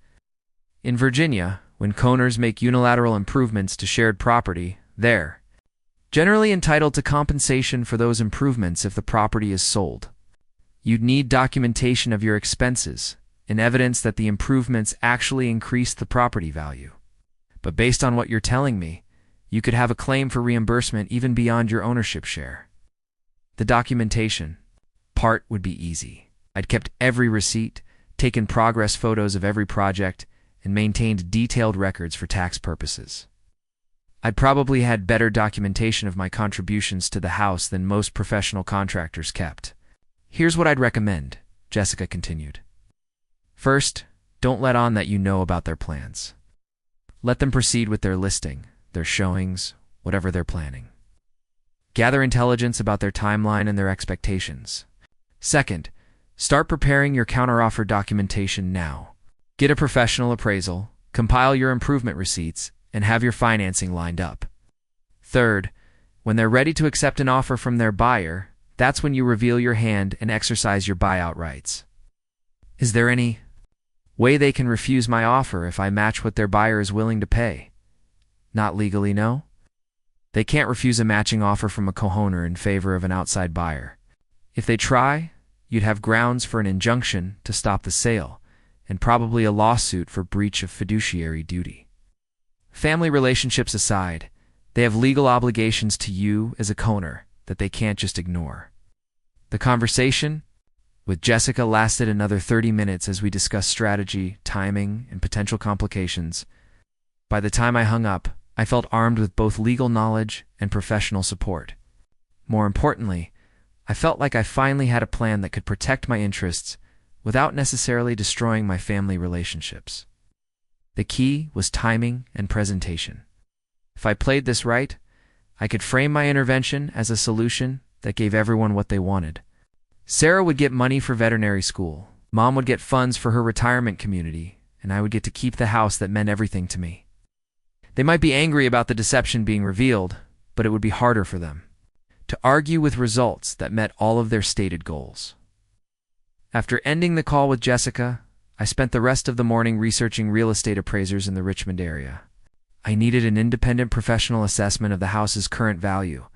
"In Virginia, when co-owners make unilateral improvements to shared property, they're generally entitled to compensation for those improvements if the property is sold. You'd need documentation of your expenses and evidence that the improvements actually increased the property value. But based on what you're telling me, you could have a claim for reimbursement even beyond your ownership share. The documentation part would be easy. I'd kept every receipt, taken progress photos of every project, and maintained detailed records for tax purposes. I'd probably had better documentation of my contributions to the house than most professional contractors kept. "Here's what I'd recommend," Jessica continued. "First, don't let on that you know about their plans. Let them proceed with their listing, their showings, whatever they're planning. Gather intelligence about their timeline and their expectations. Second, start preparing your counteroffer documentation now. Get a professional appraisal, compile your improvement receipts, and have your financing lined up. Third, when they're ready to accept an offer from their buyer, that's when you reveal your hand and exercise your buyout rights. Is there any way they can refuse my offer if I match what their buyer is willing to pay? Not legally, no? They can't refuse a matching offer from a co-owner in favor of an outside buyer. If they try, you'd have grounds for an injunction to stop the sale, and probably a lawsuit for breach of fiduciary duty. Family relationships aside, they have legal obligations to you as a co-owner that they can't just ignore. The conversation with Jessica lasted another 30 minutes as we discussed strategy, timing, and potential complications. By the time I hung up, I felt armed with both legal knowledge and professional support. More importantly, I felt like I finally had a plan that could protect my interests without necessarily destroying my family relationships. The key was timing and presentation. If I played this right, I could frame my intervention as a solution that gave everyone what they wanted. Sarah would get money for veterinary school, Mom would get funds for her retirement community, and I would get to keep the house that meant everything to me. They might be angry about the deception being revealed, but it would be harder for them to argue with results that met all of their stated goals. After ending the call with Jessica, I spent the rest of the morning researching real estate appraisers in the Richmond area. I needed an independent professional assessment of the house's current value,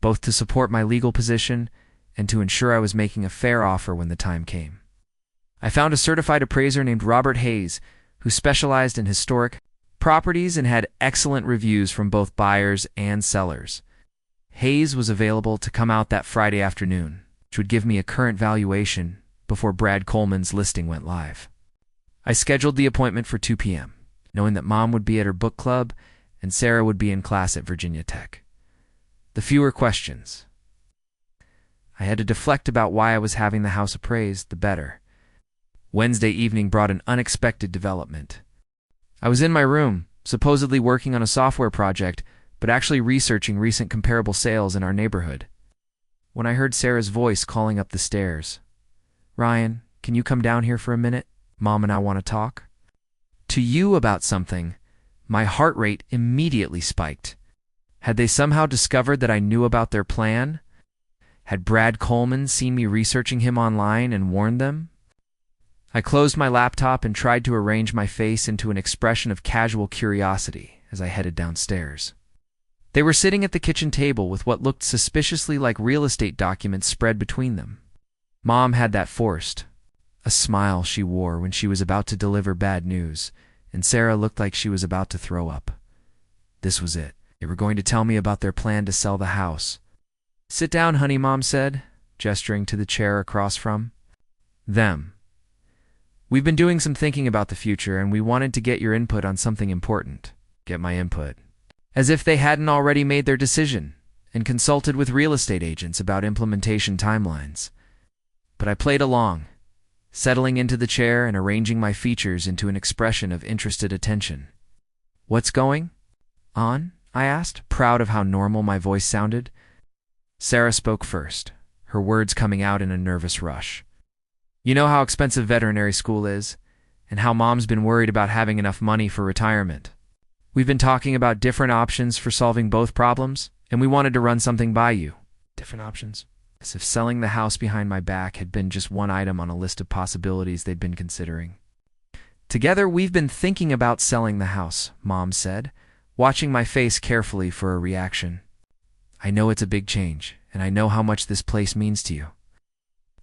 both to support my legal position and to ensure I was making a fair offer when the time came. I found a certified appraiser named Robert Hayes, who specialized in historic properties and had excellent reviews from both buyers and sellers. Hayes was available to come out that Friday afternoon, which would give me a current valuation before Brad Coleman's listing went live. I scheduled the appointment for 2 p.m., knowing that Mom would be at her book club and Sarah would be in class at Virginia Tech. The fewer questions I had to deflect about why I was having the house appraised, the better. Wednesday evening brought an unexpected development. I was in my room, supposedly working on a software project, but actually researching recent comparable sales in our neighborhood, when I heard Sarah's voice calling up the stairs. "Ryan, can you come down here for a minute? Mom and I want to talk." To you about something, my heart rate immediately spiked. Had they somehow discovered that I knew about their plan? Had Brad Coleman seen me researching him online and warned them? I closed my laptop and tried to arrange my face into an expression of casual curiosity as I headed downstairs. They were sitting at the kitchen table with what looked suspiciously like real estate documents spread between them. Mom had that forced, a smile she wore when she was about to deliver bad news, and Sarah looked like she was about to throw up. This was it. They were going to tell me about their plan to sell the house. "Sit down, honey," Mom said, gesturing to the chair across from them. "We've been doing some thinking about the future, and we wanted to get your input on something important." Get my input. As if they hadn't already made their decision and consulted with real estate agents about implementation timelines. But I played along, settling into the chair and arranging my features into an expression of interested attention. "What's going on?" I asked, proud of how normal my voice sounded. Sarah spoke first, her words coming out in a nervous rush. "You know how expensive veterinary school is, and how Mom's been worried about having enough money for retirement. We've been talking about different options for solving both problems, and we wanted to run something by you." Different options? As if selling the house behind my back had been just one item on a list of possibilities they'd been considering. "Together, we've been thinking about selling the house," Mom said, watching my face carefully for a reaction. "I know it's a big change, and I know how much this place means to you.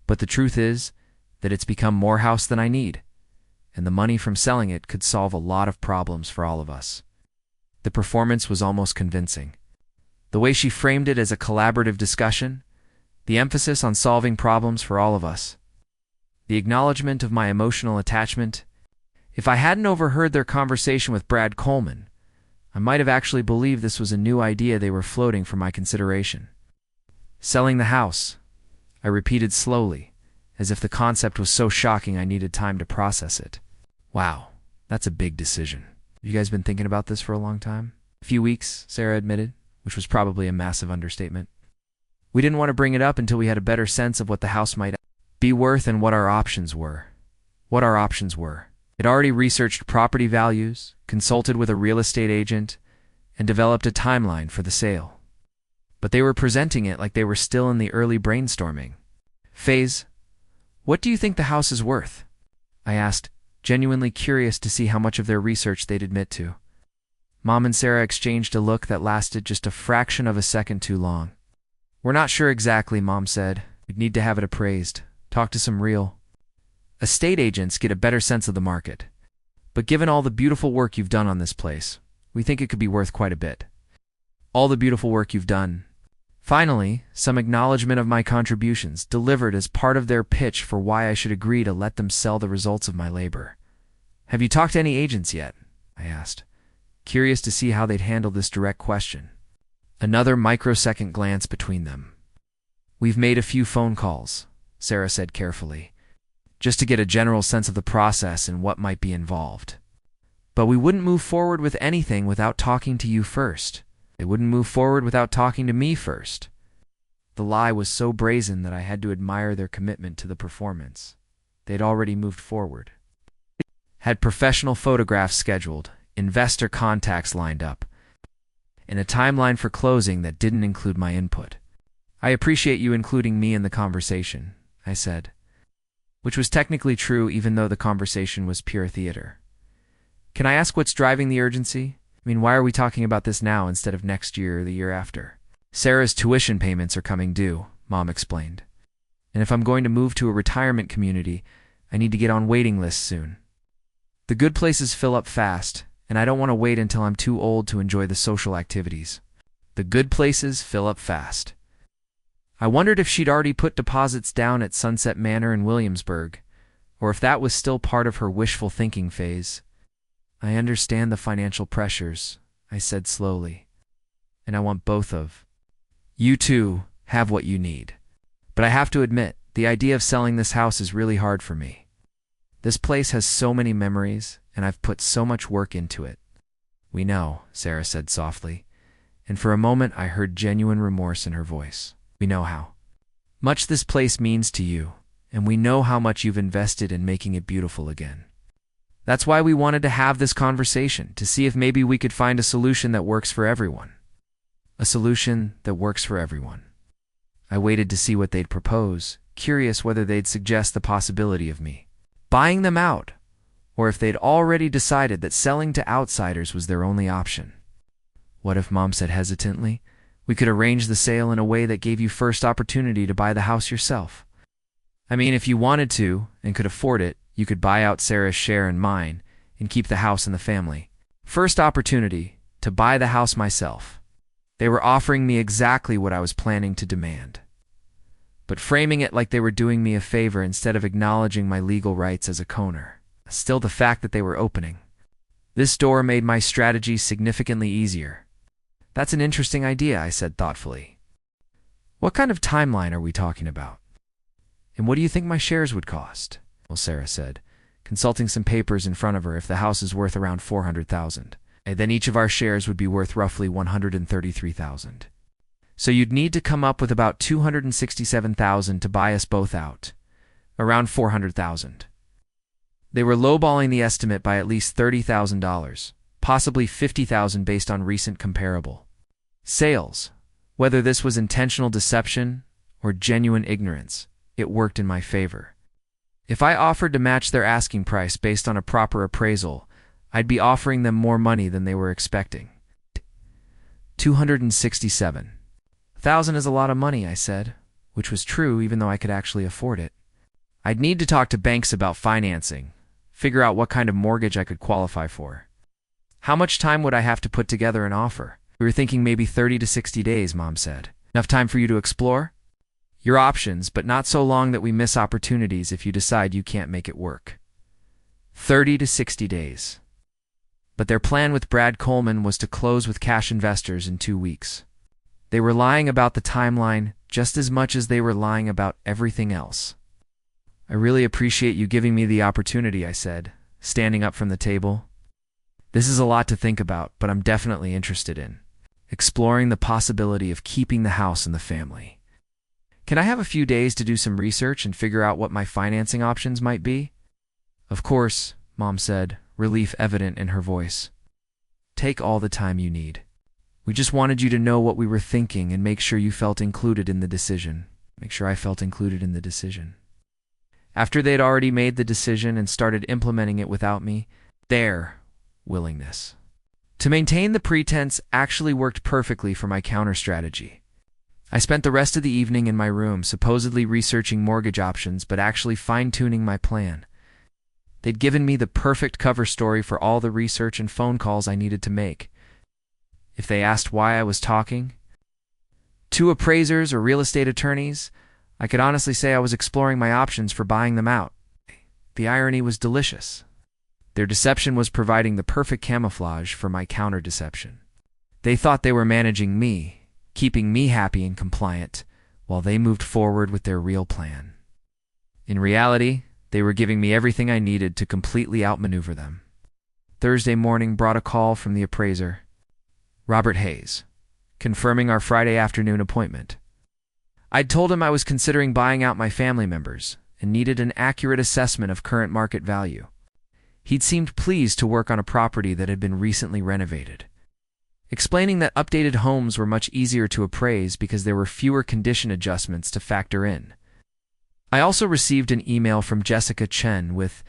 But the truth is that it's become more house than I need, and the money from selling it could solve a lot of problems for all of us." The performance was almost convincing. The way she framed it as a collaborative discussion, the emphasis on solving problems for all of us, the acknowledgement of my emotional attachment. If I hadn't overheard their conversation with Brad Coleman, I might have actually believed this was a new idea they were floating for my consideration. "Selling the house," I repeated slowly, as if the concept was so shocking I needed time to process it. "Wow, that's a big decision. You guys been thinking about this for a long time?" "A few weeks," Sarah admitted, which was probably a massive understatement. "We didn't want to bring it up until we had a better sense of what the house might be worth and what our options were." What our options were. I'd already researched property values, consulted with a real estate agent, and developed a timeline for the sale. But they were presenting it like they were still in the early brainstorming phase. "What do you think the house is worth?" I asked, genuinely curious to see how much of their research they'd admit to. Mom and Sarah exchanged a look that lasted just a fraction of a second too long. "We're not sure exactly," Mom said. "We'd need to have it appraised. Talk to some real estate agents, get a better sense of the market. But given all the beautiful work you've done on this place, we think it could be worth quite a bit." All the beautiful work you've done. Finally, some acknowledgement of my contributions, delivered as part of their pitch for why I should agree to let them sell the results of my labor. "Have you talked to any agents yet?" I asked, curious to see how they'd handle this direct question. Another microsecond glance between them. "We've made a few phone calls," Sarah said carefully, "just to get a general sense of the process and what might be involved. But we wouldn't move forward with anything without talking to you first. They wouldn't move forward without talking to me first." The lie was so brazen that I had to admire their commitment to the performance. They'd already moved forward. Had professional photographs scheduled, investor contacts lined up, and a timeline for closing that didn't include my input. "I appreciate you including me in the conversation," I said, which was technically true even though the conversation was pure theater. "Can I ask what's driving the urgency? I mean, why are we talking about this now instead of next year or the year after?" "Sarah's tuition payments are coming due," Mom explained. "And if I'm going to move to a retirement community, I need to get on waiting lists soon. The good places fill up fast, and I don't want to wait until I'm too old to enjoy the social activities." The good places fill up fast. I wondered if she'd already put deposits down at Sunset Manor in Williamsburg, or if that was still part of her wishful thinking phase. "I understand the financial pressures," I said slowly, "and I want both of you two have what you need. But I have to admit, the idea of selling this house is really hard for me. This place has so many memories, and I've put so much work into it." "We know," Sarah said softly, and for a moment I heard genuine remorse in her voice. "We know how much this place means to you, and we know how much you've invested in making it beautiful again. That's why we wanted to have this conversation, to see if maybe we could find a solution that works for everyone." A solution that works for everyone. I waited to see what they'd propose, curious whether they'd suggest the possibility of me buying them out, or if they'd already decided that selling to outsiders was their only option. "What if," Mom said hesitantly, "we could arrange the sale in a way that gave you first opportunity to buy the house yourself? I mean, if you wanted to and could afford it, you could buy out Sarah's share and mine and keep the house in the family. First opportunity to buy the house myself." They were offering me exactly what I was planning to demand, but framing it like they were doing me a favor instead of acknowledging my legal rights as a co-owner. Still, the fact that they were opening this door made my strategy significantly easier. "That's an interesting idea," I said thoughtfully. "What kind of timeline are we talking about? And what do you think my shares would cost?" "Well," Sarah said, consulting some papers in front of her, "if the house is worth around $400,000, then each of our shares would be worth roughly $133,000. So you'd need to come up with about $267,000 to buy us both out, around $400,000. They were lowballing the estimate by at least $30,000, possibly $50,000 based on recent comparable sales. Whether this was intentional deception or genuine ignorance, it worked in my favor. If I offered to match their asking price based on a proper appraisal, I'd be offering them more money than they were expecting. $267,000 is a lot of money, I said, which was true even though I could actually afford it. I'd need to talk to banks about financing, figure out what kind of mortgage I could qualify for. How much time would I have to put together an offer? We were thinking maybe 30 to 60 days, Mom said. Enough time for you to explore your options, but not so long that we miss opportunities if you decide you can't make it work. 30 to 60 days. But their plan with Brad Coleman was to close with cash investors in 2 weeks. They were lying about the timeline just as much as they were lying about everything else. "I really appreciate you giving me the opportunity," I said, standing up from the table. "This is a lot to think about, but I'm definitely interested in exploring the possibility of keeping the house in the family. Can I have a few days to do some research and figure out what my financing options might be?" "Of course," Mom said, relief evident in her voice. "Take all the time you need. We just wanted you to know what we were thinking and make sure you felt included in the decision." Make sure I felt included in the decision. After they'd already made the decision and started implementing it without me, their willingness To maintain the pretense actually worked perfectly for my counter strategy. I spent the rest of the evening in my room, supposedly researching mortgage options, but actually fine-tuning my plan. They'd given me the perfect cover story for all the research and phone calls I needed to make. If they asked why I was talking to appraisers or real estate attorneys, I could honestly say I was exploring my options for buying them out. The irony was delicious. Their deception was providing the perfect camouflage for my counter-deception. They thought they were managing me, keeping me happy and compliant, while they moved forward with their real plan. In reality, they were giving me everything I needed to completely outmaneuver them. Thursday morning brought a call from the appraiser, Robert Hayes, confirming our Friday afternoon appointment. I'd told him I was considering buying out my family members and needed an accurate assessment of current market value. He'd seemed pleased to work on a property that had been recently renovated, explaining that updated homes were much easier to appraise because there were fewer condition adjustments to factor in. I also received an email from Jessica Chen with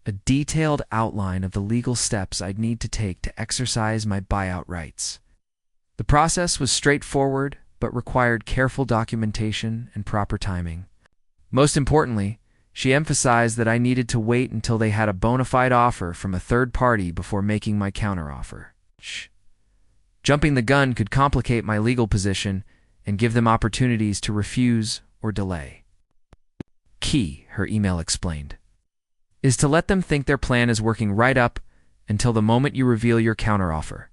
a detailed outline of the legal steps I'd need to take to exercise my buyout rights. The process was straightforward, but required careful documentation and proper timing. Most importantly, she emphasized that I needed to wait until they had a bona fide offer from a third party before making my counteroffer. Jumping the gun could complicate my legal position and give them opportunities to refuse or delay. Key, her email explained, is to let them think their plan is working right up until the moment you reveal your counteroffer.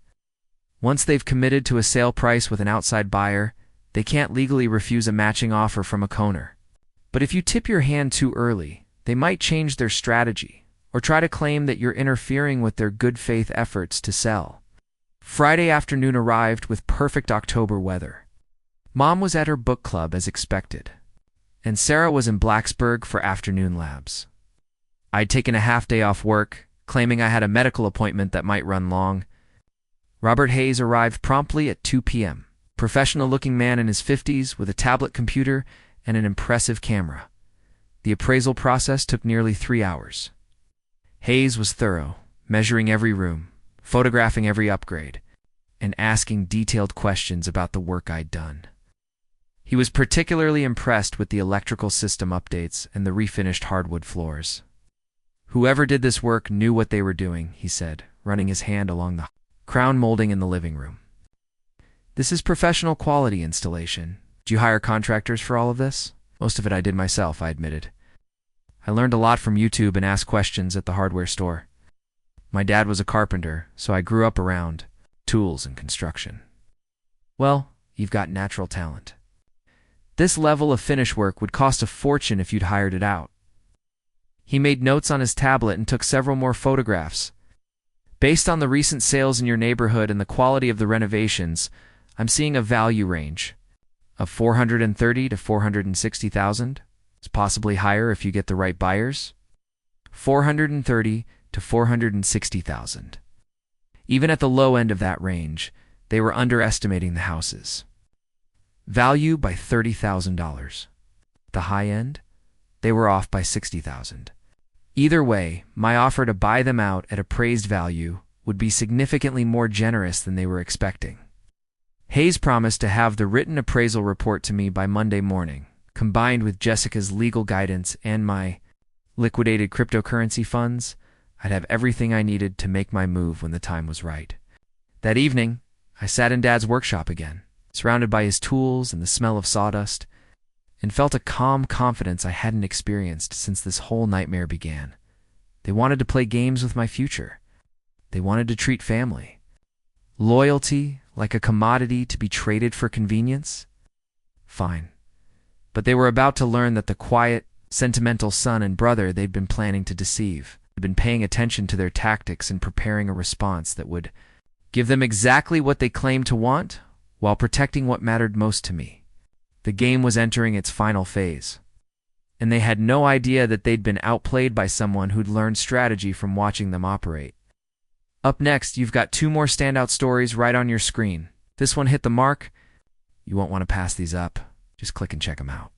Once they've committed to a sale price with an outside buyer, they can't legally refuse a matching offer from a coner. But if you tip your hand too early, they might change their strategy or try to claim that you're interfering with their good faith efforts to sell. Friday afternoon arrived with perfect October weather. Mom was at her book club as expected, and Sarah was in Blacksburg for afternoon labs. I'd taken a half day off work, claiming I had a medical appointment that might run long. Robert Hayes arrived promptly at 2 p.m., professional-looking man in his 50s with a tablet computer and an impressive camera. The appraisal process took nearly 3 hours. Hayes was thorough, measuring every room, photographing every upgrade, and asking detailed questions about the work I'd done. He was particularly impressed with the electrical system updates and the refinished hardwood floors. Whoever did this work knew what they were doing, he said, running his hand along the crown molding in the living room. This is professional quality installation. Do you hire contractors for all of this? Most of it I did myself, I admitted. I learned a lot from YouTube and asked questions at the hardware store. My dad was a carpenter, so I grew up around tools and construction. Well, you've got natural talent. This level of finish work would cost a fortune if you'd hired it out. He made notes on his tablet and took several more photographs. Based on the recent sales in your neighborhood and the quality of the renovations, I'm seeing a value range of $430,000 to $460,000. It's possibly higher if you get the right buyers. $430,000 to $460,000. Even at the low end of that range, they were underestimating the houses. Value by $30,000. The high end, they were off by $60,000. Either way, my offer to buy them out at appraised value would be significantly more generous than they were expecting. Hayes promised to have the written appraisal report to me by Monday morning, combined with Jessica's legal guidance and my liquidated cryptocurrency funds. I'd have everything I needed to make my move when the time was right. That evening, I sat in Dad's workshop again, surrounded by his tools and the smell of sawdust, and felt a calm confidence I hadn't experienced since this whole nightmare began. They wanted to play games with my future. They wanted to treat family, loyalty, like a commodity to be traded for convenience. Fine. But they were about to learn that the quiet, sentimental son and brother they'd been planning to deceive had been paying attention to their tactics and preparing a response that would give them exactly what they claimed to want while protecting what mattered most to me. The game was entering its final phase, and they had no idea that they'd been outplayed by someone who'd learned strategy from watching them operate. Up next, you've got 2 more standout stories right on your screen. This one hit the mark. You won't want to pass these up. Just click and check them out.